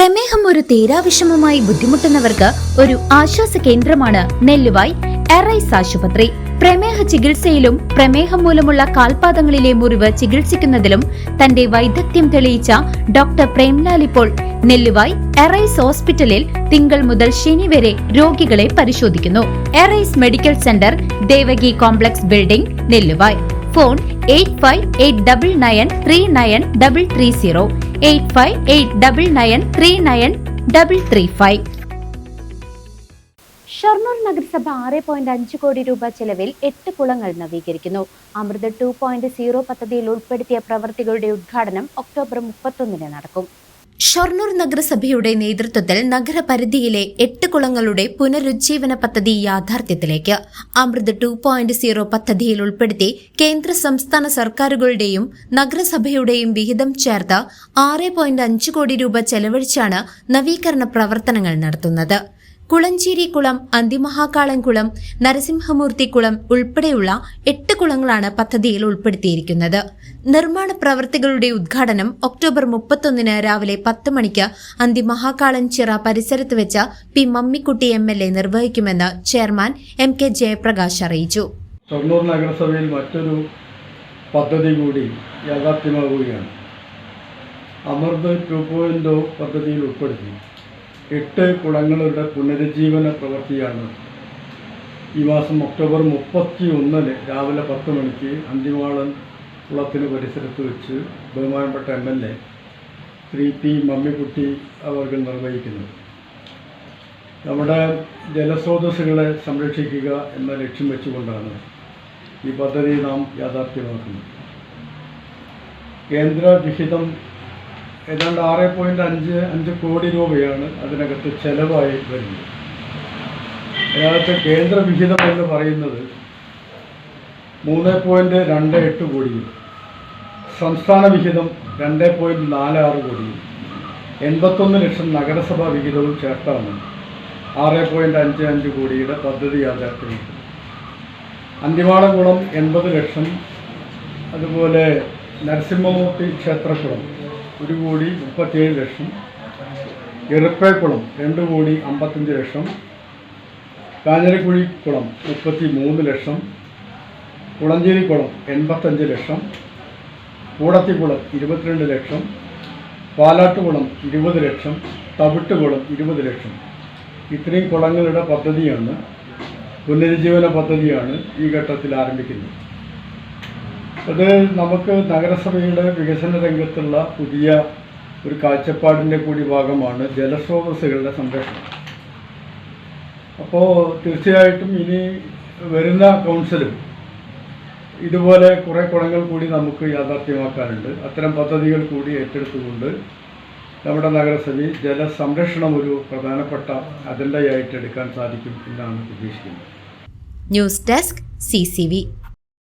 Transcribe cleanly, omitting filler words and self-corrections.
പ്രമേഹം ഒരു തീരാവിഷമമായി ബുദ്ധിമുട്ടുന്നവർക്ക് ഒരു ആശ്വാസ കേന്ദ്രമാണ് നെല്ലുവായ് എറൈസ് ആശുപത്രി. പ്രമേഹ ചികിത്സയിലും പ്രമേഹം മൂലമുള്ള കാൽപാദങ്ങളിലെ മുറിവ് ചികിത്സിക്കുന്നതിലും തന്റെ വൈദഗ്ധ്യം തെളിയിച്ച ഡോക്ടർ പ്രേംലാൽ ഇപ്പോൾ നെല്ലുവായ് എറൈസ് ഹോസ്പിറ്റലിൽ തിങ്കൾ മുതൽ ശനി വരെ രോഗികളെ പരിശോധിക്കുന്നു. Arise medical centre, Devaki complex building, Nelluvai. Phone 8589939330 8589939335. Shoranur നഗരസഭ 6.5 കോടി രൂപ ചെലവിൽ 8 കുളങ്ങൾ നവീകരിക്കുന്നു. അമൃത് 2.0 പദ്ധതിയിൽ ഉൾപ്പെടുത്തിയ പ്രവൃത്തികളുടെ ഉദ്ഘാടനം ഒക്ടോബർ 31 നടക്കും. ഷൊർണൂർ നഗരസഭയുടെ നേതൃത്വത്തിൽ നഗരപരിധിയിലെ 8 കുളങ്ങളുടെ പുനരുജ്ജീവന പദ്ധതി യാഥാർത്ഥ്യത്തിലേക്ക്. അമൃത് 2.0 പദ്ധതിയിൽ ഉൾപ്പെടുത്തി കേന്ദ്ര സംസ്ഥാന സർക്കാരുകളുടെയും നഗരസഭയുടെയും വിഹിതം ചേർത്ത് 6.5 കോടി രൂപ ചെലവഴിച്ചാണ് നവീകരണ പ്രവർത്തനങ്ങൾ നടത്തുന്നത്. കുളഞ്ചേരി കുളം, അന്തിമഹാകാളൻ കുളം, നരസിംഹമൂർത്തി കുളം ഉൾപ്പെടെയുള്ള 8 കുളങ്ങളാണ് പദ്ധതിയിൽ ഉൾപ്പെടുത്തിയിരിക്കുന്നത്. നിർമ്മാണ പ്രവൃത്തികളുടെ ഉദ്ഘാടനം ഒക്ടോബർ 31 രാവിലെ 10 മണിക്ക് അന്തിമഹാകാളൻ ചിറ പരിസരത്ത് വെച്ച് പി മമ്മിക്കുട്ടി MLA നിർവഹിക്കുമെന്ന് ചെയർമാൻ MK ജയപ്രകാശ് അറിയിച്ചു. ഷൊർണൂർ നഗരസഭയിൽ മറ്റൊരു പദ്ധതി കൂടി യാഥാർത്ഥ്യമാവുകയാണ്. അമൃത് 2.0 പദ്ധതിയിൽ ഉൾപ്പെടുത്തി 8 കുളങ്ങളുടെ പുനരുജ്ജീവന പ്രവൃത്തിയാണ് ഈ മാസം ഒക്ടോബർ 31 രാവിലെ 10 മണിക്ക് അന്തിമാളൻ കുളത്തിന് പരിസരത്ത് വെച്ച് ബഹുമാനപ്പെട്ട MLA ശ്രീ പി മമ്മിക്കുട്ടി അവർ നിർവഹിക്കുന്നത്. നമ്മുടെ ജലസ്രോതസ്സുകളെ സംരക്ഷിക്കുക എന്ന ലക്ഷ്യം വെച്ചുകൊണ്ടാണ് ഈ പദ്ധതി നാം യാഥാർത്ഥ്യമാക്കുന്നത്. കേന്ദ്ര വിഹിതം ഏതാണ്ട് 6.5 കോടി രൂപയാണ് അതിനകത്ത് ചെലവായി വരുന്നത്. അതിനകത്ത് കേന്ദ്ര വിഹിതം എന്ന് പറയുന്നത് 3.28 കോടിയും സംസ്ഥാന വിഹിതം 2.46 കോടിയും 81 ലക്ഷം നഗരസഭാ വിഹിതവും ചേർത്താണ് 6.55 കോടിയുടെ പദ്ധതി യാഥാർത്ഥ്യമാക്കുന്നത്. അന്തിമാളംകുളം 80 ലക്ഷം, അതുപോലെ നരസിംഹമൂർത്തി ക്ഷേത്രക്കുളം 1.37 ലക്ഷം, ഇറപ്പേക്കുളം 2.55 ലക്ഷം, കാഞ്ഞിരക്കുഴി കുളം 33 ലക്ഷം, കുളഞ്ചേരി കുളം 85 ലക്ഷം, കൂടത്തിക്കുളം 22 ലക്ഷം, പാലാട്ടുകുളം 20 ലക്ഷം, തവിട്ടുകുളം 20 ലക്ഷം. ഇത്രയും കുളങ്ങളുടെ പദ്ധതിയാണ്, പുനരുജ്ജീവന പദ്ധതിയാണ് ഈ ഘട്ടത്തിൽ ആരംഭിക്കുന്നത്. അത് നമുക്ക് നഗരസഭയുടെ വികസന രംഗത്തുള്ള പുതിയ ഒരു കാഴ്ചപ്പാടിൻ്റെ കൂടി ഭാഗമാണ് ജലസ്രോതസ്സുകളുടെ സംരക്ഷണം. അപ്പോൾ തീർച്ചയായിട്ടും ഇനി വരുന്ന കൗൺസിലും ഇതുപോലെ കുറേ കുളങ്ങൾ കൂടി നമുക്ക് യാഥാർത്ഥ്യമാക്കാനുണ്ട്. അത്തരം പദ്ധതികൾ കൂടി ഏറ്റെടുത്തുകൊണ്ട് നമ്മുടെ നഗരസഭയിൽ ജലസംരക്ഷണം ഒരു പ്രധാനപ്പെട്ട അജണ്ടയായിട്ട് എടുക്കാൻ സാധിക്കും എന്നാണ് ഉദ്ദേശിക്കുന്നത്. News desk CCV.